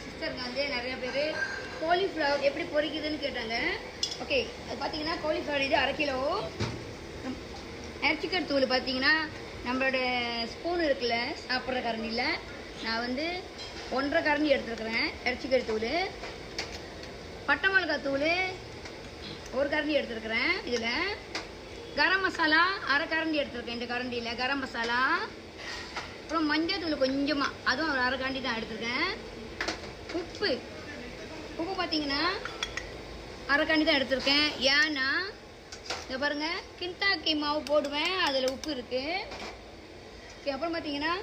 சிஸ்டருங்க வந்து நிறைய பேர் காலிஃப்ளவர் எப்படி பொரிக்குதுன்னு கேட்டாங்க. ஓகே, அது பார்த்தீங்கன்னா காலிஃப்ளவர் இது 1/2 கிலோ. இறைச்சிக்கறி தூள் பார்த்தீங்கன்னா நம்மளோட ஸ்பூன் இருக்குல்ல சாப்பிட்ற கரண்டியில் நான் வந்து 1.5 கரண்டி எடுத்துருக்குறேன் இறைச்சிக்கறி தூள். பட்டை மிளகாய் தூள் 1 கரண்டி எடுத்துருக்குறேன். இதில் கரம் மசாலா 1/2 கரண்டி எடுத்துருக்கேன் இந்த கரண்டியில் கரம் மசாலா. அப்புறம் மஞ்சள் தூள் கொஞ்சமாக, அதுவும் ஒரு 1/2 கரண்டி தான் எடுத்துருக்கேன். உப்பு பார்த்தீங்கன்னா 1/2 கரண்டி தான் எடுத்துருக்கேன். ஏன்னா இங்கே பாருங்கள், கிண்டாக்கி மாவு போடுவேன், அதில் உப்பு இருக்குது. ஓகே, அப்புறம் பார்த்தீங்கன்னா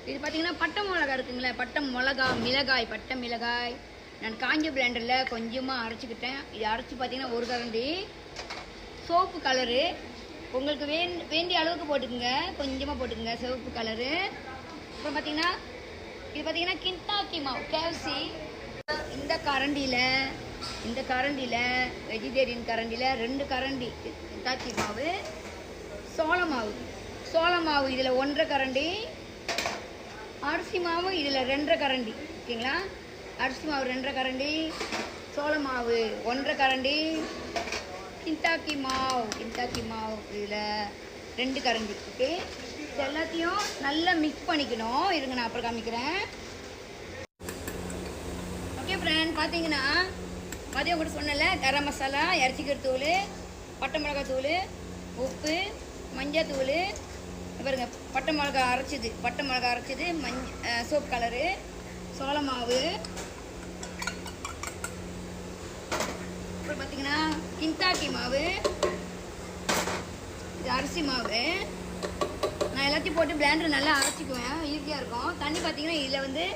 இது பார்த்தீங்கன்னா பட்டை மிளகாய் இருக்குங்களே, பட்டை மிளகாய் பட்டை மிளகாய் நான் காஞ்ச பிளேண்டரில் கொஞ்சமாக அரைச்சிக்கிட்டேன். இது அரைச்சி பார்த்தீங்கன்னா 1 கரண்டி. சோப்பு கலரு உங்களுக்கு வேண்டிய அளவுக்கு போட்டுக்குங்க, கொஞ்சமாக போட்டுக்குங்க சிவப்பு கலரு. அப்புறம் பார்த்தீங்கன்னா இது பார்த்தீங்கன்னா கிண்டாக்கி மாவு கேஎஃப்சி. இந்த கரண்டியில் வெஜிடேரியன் கரண்டியில் 2 கரண்டி கிண்டாக்கி மாவு. சோள மாவு இதில் 1.5 கரண்டி. அரிசி மாவு இதில் 2.5 கரண்டி. ஓகேங்களா, அரிசி மாவு 2.5 கரண்டி, சோள மாவு 1.5 கரண்டி, கிண்டாக்கி மாவு இதில் 2 கரண்டி. ஓகே, இது எல்லாத்தையும் நல்லா மிக்ஸ் பண்ணிக்கணும். இருங்க, நான் அப்புறம் காமிக்கிறேன். ஓகே ஃப்ரெண்ட், பார்த்தீங்கன்னா மதியம் கூட சொன்னல, கரம் மசாலா, இறைச்சிக்கறி தூள், பட்டை மிளகாய் தூள், உப்பு, மஞ்சள் தூள், பாருங்க பட்டை மிளகாய் அரைச்சது, சோப்பு கலரு, சோள மாவு, அப்புறம் பார்த்தீங்கன்னா கிண்டாக்கி மாவு, இது அரிசி மாவு. நான் எல்லாத்தையும் போட்டு பிளேண்டர் நல்லா அரைச்சிக்குவேன், ஈஸியாக இருக்கும். தண்ணி பார்த்தீங்கன்னா இதில் வந்து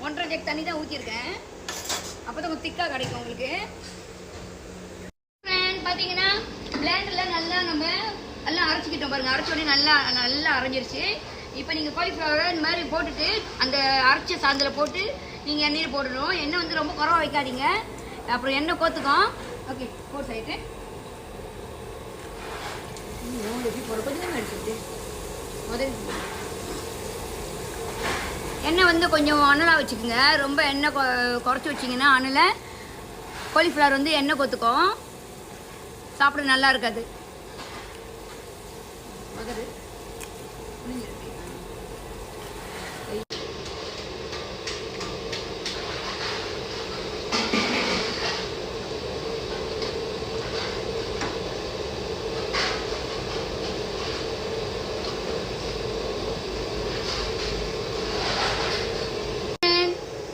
1.5 ஜக் தண்ணி தான் ஊற்றிருக்கேன், அப்போ தான் கொஞ்சம் திக்காக கிடைக்கும் உங்களுக்கு. பார்த்தீங்கன்னா பிளேண்டரில் நல்லா நம்ம எல்லாம் அரைச்சிக்கிட்டோம் பாருங்கள். அரைச்சோடனே நல்லா அரைஞ்சிருச்சு. இப்போ நீங்கள் காலிஃப்ளவரை இந்த மாதிரி போட்டுட்டு அந்த அரைச்ச சாந்தில் போட்டு நீங்கள் எண்ணெயில் போடணும். எண்ணெய் வந்து ரொம்ப குறவா வைக்காதீங்க, அப்புறம் எண்ணெய் கோத்துக்கும். ஓகே, போட்டு ஆகிட்டு கொஞ்சம் எடுத்துட்டு எண்ணெய் வந்து கொஞ்சம் அனலாக வச்சுக்கோங்க. ரொம்ப எண்ணெய் குறைச்சி வச்சிங்கன்னா அனலை காலிஃப்ளவர் வந்து எண்ணெய் கொத்துக்கும், சாப்பிட நல்லா இருக்காது.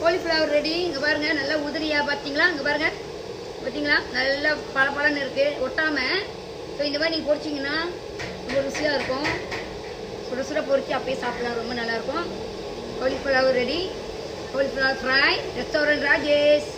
Cauliflower ready. இங்கே பாருங்கள், நல்லா உதிரியாக பார்த்தீங்களா, இங்கே பாருங்கள் பார்த்தீங்களா, நல்லா பளபளன்னு இருக்குது, ஒட்டாமல். ஸோ இந்த மாதிரி நீங்கள் பொரிச்சிங்கன்னா ரொம்ப ருசியாக இருக்கும். சுட பொரிச்சு அப்படியே சாப்பிடலாம், ரொம்ப நல்லாயிருக்கும். Cauliflower ready. Cauliflower fry, restaurant Rajesh.